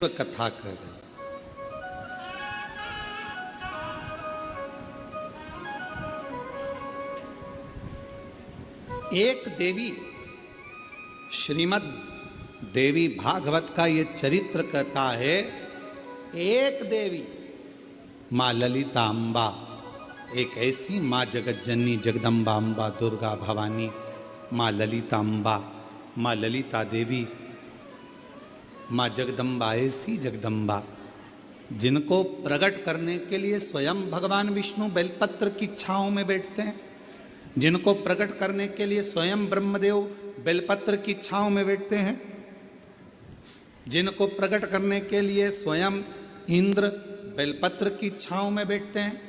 कथा कर रहे। एक देवी, श्रीमद् देवी भागवत का ये चरित्र कहता है। एक देवी माँ ललिता अम्बा, एक ऐसी माँ जगत जननी जगदम्बा अम्बा दुर्गा भवानी, माँ ललिता अम्बा, माँ ललिता देवी, माँ जगदम्बा, ऐसी जगदम्बा जिनको प्रकट करने के लिए स्वयं भगवान विष्णु बेलपत्र की छांव में बैठते हैं, जिनको प्रकट करने के लिए स्वयं ब्रह्मदेव बेलपत्र की छांव में बैठते हैं, जिनको प्रकट करने के लिए स्वयं इंद्र बेलपत्र की छांव में बैठते हैं।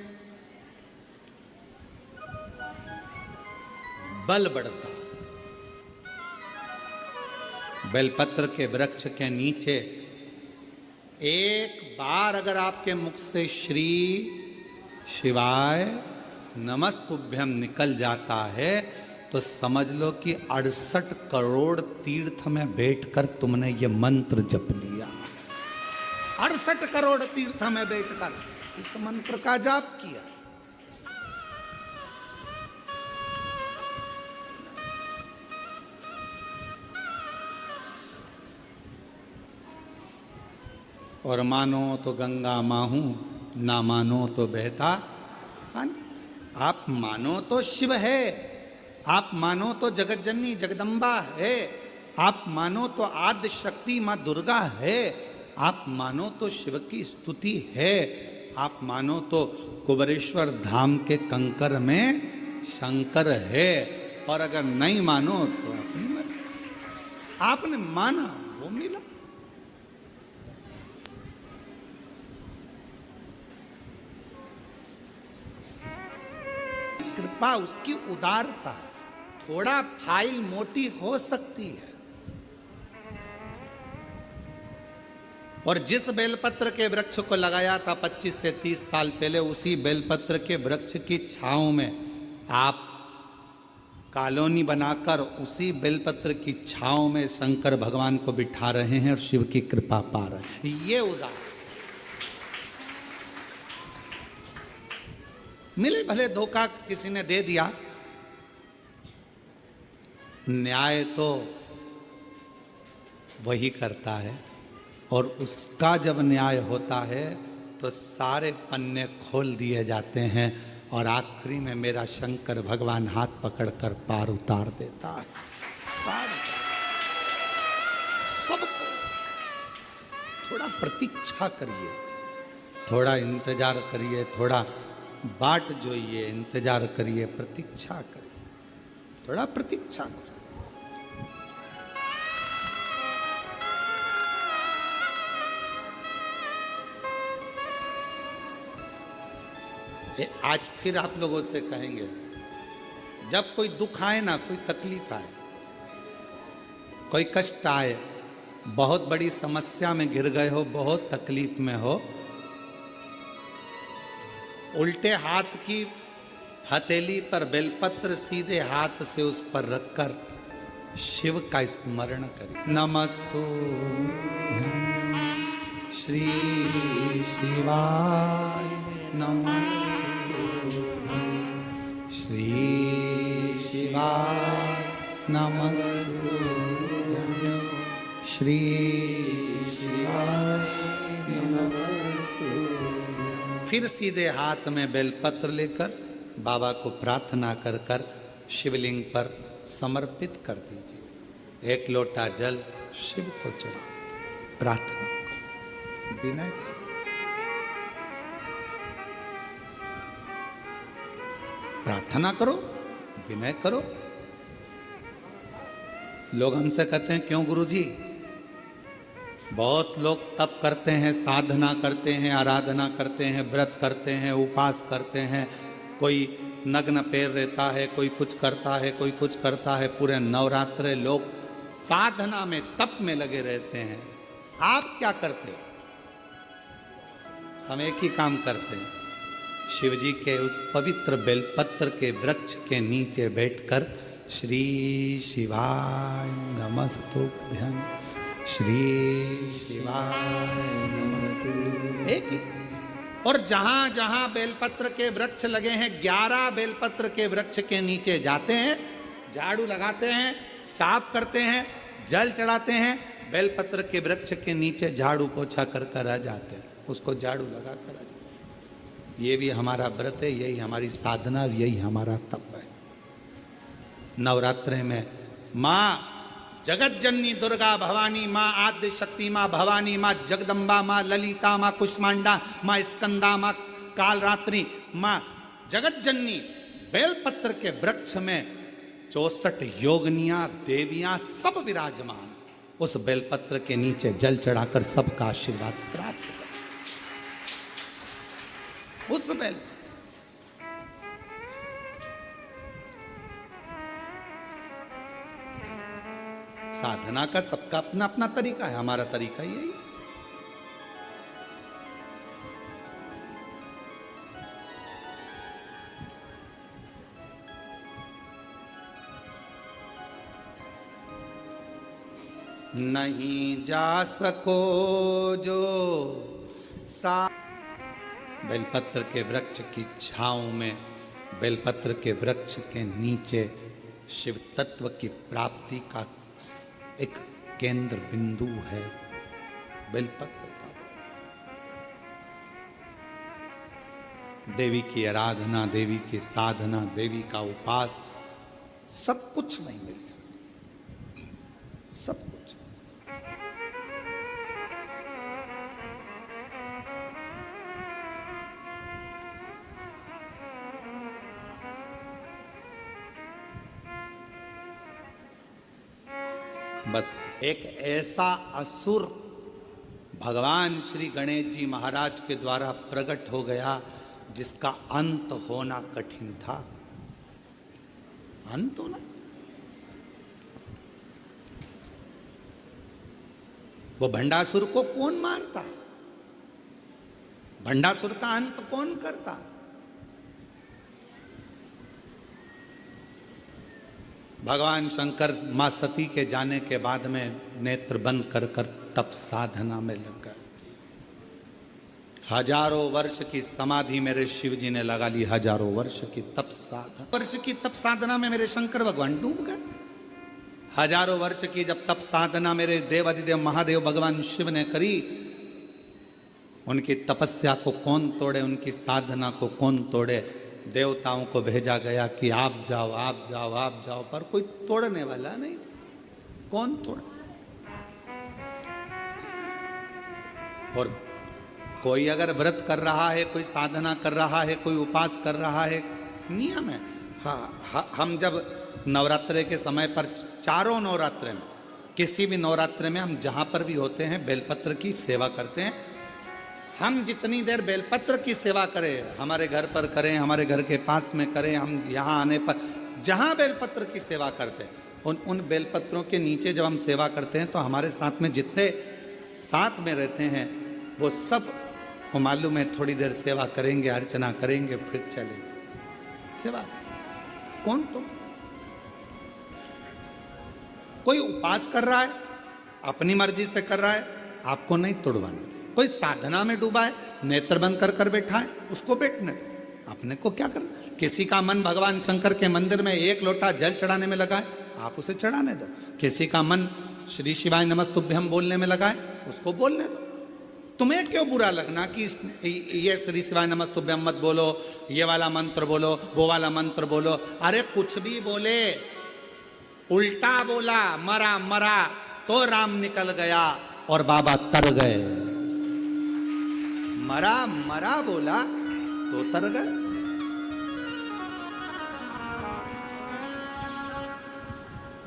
बल बढ़ता। बेलपत्र के वृक्ष के नीचे एक बार अगर आपके मुख से श्री शिवाय नमस्तुभ्यम निकल जाता है तो समझ लो कि 68 करोड़ तीर्थ में बैठकर तुमने ये मंत्र जप लिया। 68 करोड़ तीर्थ में बैठकर इस मंत्र का जाप किया। और मानो तो गंगा माहू, ना मानो तो बहता पानी। आप मानो तो शिव है, आप मानो तो जगत जननी जगदम्बा है, आप मानो तो आद्य शक्ति माँ दुर्गा है, आप मानो तो शिव की स्तुति है, आप मानो तो कुबेरेश्वर धाम के कंकर में शंकर है। और अगर नहीं मानो तो अपनी मर्जी। आपने माना वो मिला। कृपा उसकी उदारता। थोड़ा फाइल मोटी हो सकती है, और जिस बेलपत्र के वृक्ष को लगाया था 25 से 30 साल पहले, उसी बेलपत्र के वृक्ष की छांव में आप कॉलोनी बनाकर उसी बेलपत्र की छांव में शंकर भगवान को बिठा रहे हैं और शिव की कृपा पा रहे हैं। ये उदार। मिले भले धोखा किसी ने दे दिया, न्याय तो वही करता है, और उसका जब न्याय होता है तो सारे पन्ने खोल दिए जाते हैं और आखिरी में मेरा शंकर भगवान हाथ पकड़कर पार उतार देता है। पार सबको। थोड़ा प्रतीक्षा करिए, थोड़ा इंतजार करिए, थोड़ा बाट जोइए, इंतजार करिए, प्रतीक्षा करिए, थोड़ा प्रतीक्षा करिए। आज फिर आप लोगों से कहेंगे, जब कोई दुख आए ना, कोई तकलीफ आए, कोई कष्ट आए, बहुत बड़ी समस्या में घिर गए हो, बहुत तकलीफ में हो, उल्टे हाथ की हथेली पर बेलपत्र सीधे हाथ से उस पर रखकर शिव का स्मरण करें। नमस्तु श्री शिवाय, नमस्तु श्री शिवाय, नमस्तु श्री शिवाय, नमस्तु। फिर सीधे हाथ में बेलपत्र लेकर बाबा को प्रार्थना कर कर शिवलिंग पर समर्पित कर दीजिए। एक लोटा जल शिव को चढ़ाओ, प्रार्थना करो, विनय करो। प्रार्थना करो, विनय करो। लोग हमसे कहते हैं, क्यों गुरुजी? बहुत लोग तप करते हैं, साधना करते हैं, आराधना करते हैं, व्रत करते हैं, उपवास करते हैं, कोई नग्न पैर रहता है, कोई कुछ करता है, कोई कुछ करता है। पूरे नवरात्रे लोग साधना में, तप में लगे रहते हैं। आप क्या करते हो? हम एक ही काम करते हैं, शिव जी के उस पवित्र बेलपत्र के वृक्ष के नीचे बैठकर श्री शिवाय नमस्तुभ्यं, श्री शिवाय नमस्तुभ्यं। एक ही। और जहां जहां बेलपत्र के वृक्ष लगे हैं, 11 बेलपत्र के वृक्ष के नीचे जाते हैं, झाड़ू लगाते हैं, साफ करते हैं, जल चढ़ाते हैं, बेलपत्र के वृक्ष के नीचे झाड़ू पोछा कर कर आ जाते हैं, उसको झाड़ू लगा कर आ जाते हैं। ये भी हमारा व्रत है, यही हमारी साधना, यही हमारा तप है। नवरात्रे में माँ जगत जननी दुर्गा भवानी, माँ आद्य शक्ति, माँ भवानी, माँ जगदम्बा, माँ ललिता, माँ कुष्मांडा, माँ स्कंदा, माँ कालरात्रि, माँ जगत जननी बेलपत्र के वृक्ष में 64 योगनियां देवियां सब विराजमान, उस बेलपत्र के नीचे जल चढ़ाकर सबका आशीर्वाद प्राप्त कर। उस बेल साधना का सबका अपना अपना तरीका है, हमारा तरीका यही है। नहीं जा सको जो सा बेलपत्र के वृक्ष की छांव में, बेलपत्र के वृक्ष के नीचे शिव तत्व की प्राप्ति का एक केंद्र बिंदु है बेलपत्र का। देवी की आराधना, देवी की साधना, देवी का उपास, सब कुछ नहीं मिल जाता, सब कुछ। बस एक ऐसा असुर भगवान श्री गणेश जी महाराज के द्वारा प्रकट हो गया जिसका अंत होना कठिन था। अंत होना, वो भंडासुर को कौन मारता, भंडासुर का अंत कौन करता? भगवान शंकर मां सती के जाने के बाद में नेत्र बंद कर कर तप साधना में लग गए। हजारों वर्ष की समाधि मेरे शिव जी ने लगा ली, हजारों वर्ष की तप साधना में मेरे शंकर भगवान डूब गए। हजारों वर्ष की जब तप साधना मेरे देव अधिदेव महादेव भगवान शिव ने करी, उनकी तपस्या को कौन तोड़े, उनकी साधना को कौन तोड़े? देवताओं को भेजा गया कि आप जाओ, आप जाओ, आप जाओ, पर कोई तोड़ने वाला नहीं। कौन तोड़े? और कोई अगर व्रत कर रहा है, कोई साधना कर रहा है, कोई उपास कर रहा है, नियम है। हाँ, हम जब नवरात्रे के समय पर, चारों नवरात्रे में, किसी भी नवरात्रे में हम जहां पर भी होते हैं बेलपत्र की सेवा करते हैं। हम जितनी देर बेलपत्र की सेवा करें, हमारे घर पर करें, हमारे घर के पास में करें, हम यहाँ आने पर जहाँ बेलपत्र की सेवा करते हैं, उन बेलपत्रों के नीचे जब हम सेवा करते हैं तो हमारे साथ में जितने साथ में रहते हैं वो सब को मालूम है थोड़ी देर सेवा करेंगे, अर्चना करेंगे, फिर चलेंगे। सेवा कौन? तो कोई उपास कर रहा है, अपनी मर्जी से कर रहा है, आपको नहीं तोड़वाना। कोई साधना में डूबा है, नेत्र बंद कर कर बैठा है, उसको बैठने दो, अपने को क्या करना। किसी का मन भगवान शंकर के मंदिर में एक लोटा जल चढ़ाने में लगा है, आप उसे चढ़ाने दो। किसी का मन श्री शिवाय नमस्तुभ्यम बोलने में लगा है, उसको बोलने दो। तुम्हें क्यों बुरा लगना कि ये श्री शिवाय नमस्तुभ्यम मत बोलो, ये वाला मंत्र बोलो, वो वाला मंत्र बोलो। अरे कुछ भी बोले, उल्टा बोला, मरा मरा तो राम निकल गया और बाबा तर गए। मरा मरा बोला तो तर गए।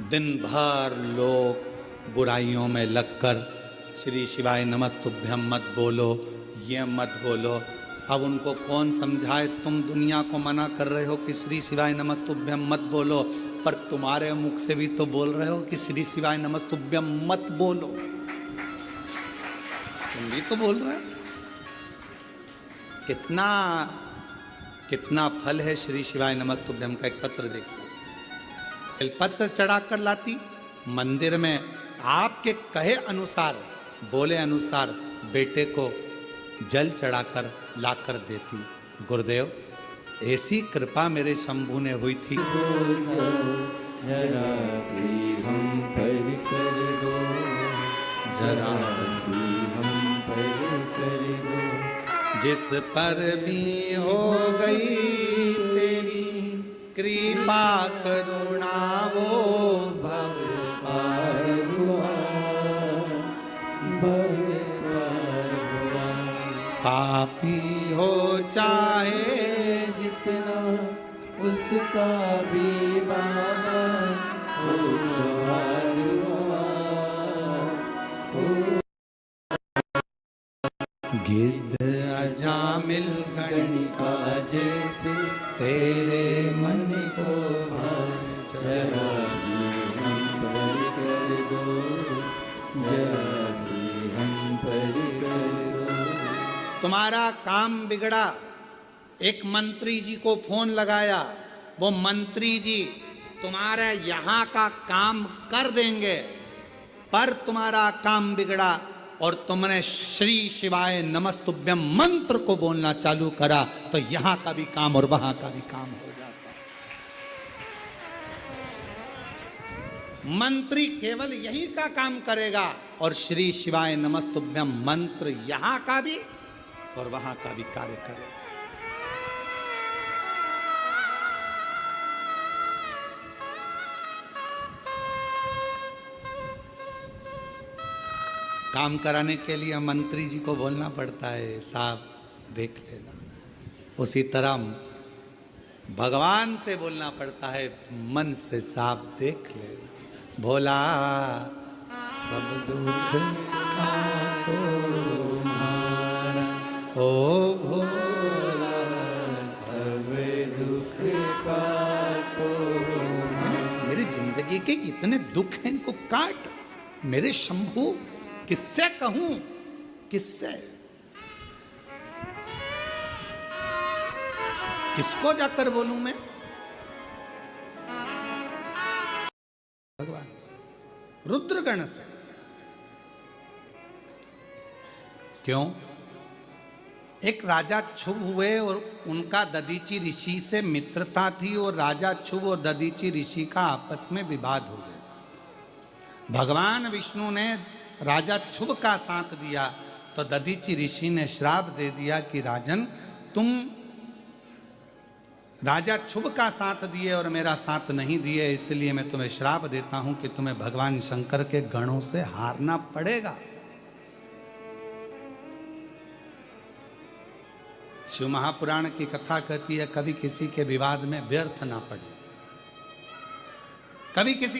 दिन भर लोग बुराइयों में लगकर श्री शिवाय नमस्तुभ्यम मत बोलो, ये मत बोलो। अब उनको कौन समझाए? तुम दुनिया को मना कर रहे हो कि श्री शिवाय नमस्तुभ्यम मत बोलो, पर तुम्हारे मुख से भी तो बोल रहे हो कि श्री शिवाय नमस्तुभ्यम मत बोलो। तुम भी तो बोल रहे हो। कितना कितना फल है श्री शिवाय नमस्तुभ्यम का। एक पत्र देखो, पत्र चढ़ा कर लाती, मंदिर में आपके कहे अनुसार, बोले अनुसार बेटे को जल चढ़ाकर लाकर देती। गुरुदेव, ऐसी कृपा मेरे शंभू ने हुई थी। जरा सी हम पर कर दो, जरा सी हम पर कर दो। जिस पर भी हो गई तेरी कृपा करुणा, वो भव पार हुआ, भव पार हुआ। पापी हो चाहे जितना उसका भी बाबा उद्धार हुआ, गिद्ध अजामिल गणिका जैसे तेरे मन को भाए। जरा सी हम पर कर दो, जरा सी हम पर कर दो। तुम्हारा काम बिगड़ा, एक मंत्री जी को फोन लगाया, वो मंत्री जी तुम्हारे यहाँ का काम कर देंगे, पर तुम्हारा काम बिगड़ा और तुमने श्री शिवाय नमस्तुभ्यम मंत्र को बोलना चालू करा, तो यहाँ का भी काम और वहां का भी काम हो जाता। मंत्री केवल यही का काम करेगा और श्री शिवाय नमस्तुभ्यम मंत्र यहाँ का भी और वहां का भी कार्य करेगा। काम कराने के लिए मंत्री जी को बोलना पड़ता है, साहब देख लेना। उसी तरह भगवान से बोलना पड़ता है, मन से साफ देख लेना। भोला सब दुख काटो मारा, ओ भोला सब दुख काटो। मेरी जिंदगी के इतने दुख हैं, इनको काट मेरे शंभू। किससे कहूं, किससे, किसको जाकर बोलूं मैं? भगवान रुद्रगण से। क्यों? एक राजा क्षुभ हुए और उनका दधीची ऋषि से मित्रता थी और राजा क्षुभ और दधीची ऋषि का आपस में विवाद हो गया। भगवान विष्णु ने राजा क्षुभ का साथ दिया तो दधीची ऋषि ने श्राप दे दिया कि राजन, तुम राजा क्षुभ का साथ दिए और मेरा साथ नहीं दिए, इसलिए मैं तुम्हें श्राप देता हूं कि तुम्हें भगवान शंकर के गणों से हारना पड़ेगा। शिव महापुराण की कथा कहती है, कभी किसी के विवाद में व्यर्थ ना पड़े, कभी किसी